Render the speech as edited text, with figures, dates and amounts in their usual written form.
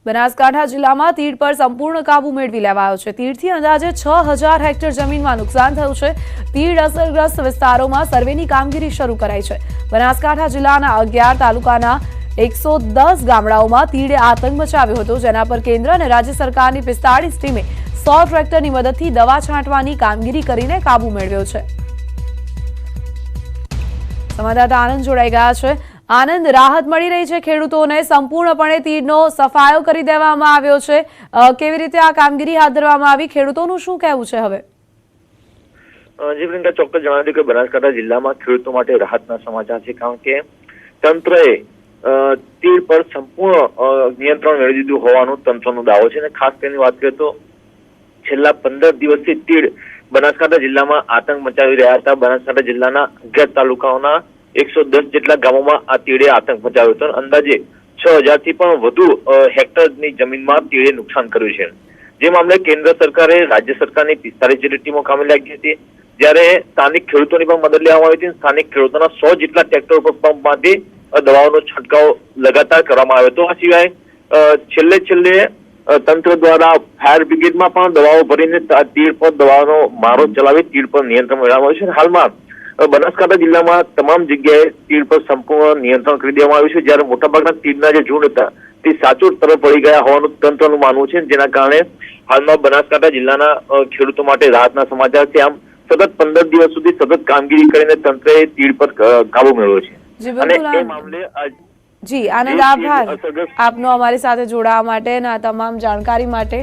બનાસકાંઠા જિલ્લામાં તીડ પર સંપૂર્ણ કાબુ મેળવી લેવાયો છે। તીડથી અંદાજે 6000 હેક્ટર જમીનમાં નુકસાન થયું છે। તીડ અસરગ્રસ્ત વિસ્તારોમાં સર્વેની કામગીરી શરૂ કરાઈ છે। બનાસકાંઠા જિલ્લાના 11 તાલુકાના 110 ગામડાઓમાં તીડે આતંક મચાવ્યો હતો, જેના પર કેન્દ્ર અને રાજ્ય સરકારની 45 ટીમે 100 ટ્રેક્ટરની મદદથી દવા છાંટવાની કામગીરી કરીને કાબુ મેળવ્યો છે। સંવાદદાતા આનંદ જોડાઈ ગયા છે। આનંદ, રાહત મળી રહી છે ખેડૂતોને, સંપૂર્ણપણે તીડનો સફાયો કરી દેવામાં આવ્યો છે। કેવી રીતે આ કામગીરી હાથ ધરવામાં આવી, ખેડૂતોનું શું કહેવું છે હવે? જી પ્રિયંકા, ચોક્કસ જણાવ્યું કે બનાસકાંઠા જિલ્લામાં ખેડૂતો માટે રાહતના સમાચાર છે, કારણ કે તંત્રએ તીડ પર સંપૂર્ણ નિયંત્રણ મેળવી દીધું હોવાનો તંત્રનો દાવો છે। અને ખાસ કરીને વાત કરીએ તો છેલ્લા 15 દિવસથી તીડ બનાસકાંઠા જિલ્લામાં આતંક મચાવી રહ્યા હતા। બનાસકાંઠા જિલ્લાના 11 તાલુકાઓના 110 જેટલા ગામોમાં આ તીડે આતંક મચાવ્યો હતો। અંદાજે 6000 થી પણ વધુ હેક્ટરની જમીનમાં તીડે નુકસાન કર્યું છે। જે મામલે કેન્દ્ર સરકારે રાજ્ય સરકારની 45 જેટલી ટીમો કામે લાગી હતી, જ્યારે સ્થાનિક ખેડૂતોની પણ મદદ લેવામાં આવી હતી। સ્થાનિક ખેડૂતોના 100 જેટલા ટ્રેક્ટર ઉપર પંપમાંથી દવાઓનો છંટકાવ લગાતાર કરવામાં આવ્યો હતો। આ સિવાય છેલ્લે તંત્ર દ્વારા ફાયર બ્રિગેડમાં પણ દવાઓ ભરીને તીડ પર દવાનો મારો ચલાવી તીડ પર નિયંત્રણ મેળવવામાં આવ્યું છે। હાલમાં બનાસકાંઠા જિલ્લામાં તમામ જગ્યાએ તીડ પર સંપૂર્ણ નિયંત્રણ કરી દેવામાં આવ્યું છે, જ્યારે મોટાભાગના તીડના જે ઝુંડ હતા તે સાચોટ તરફ વળી ગયા હોવાનું તંત્રનું માનવું છે, જેના કારણે હાલમાં બનાસકાંઠા જિલ્લાના ખેડૂતો માટે રાહતના સમાચાર છે। આમ સતત 15 દિવસ સુધી સતત કામગીરી કરીને તંત્રએ તીડ પર કાબુ મેળવ્યો છે। અને એ મામલે જી આનંદ, આભાર આપનો અમારી સાથે જોડાવા માટે અને આ તમામ જાણકારી માટે।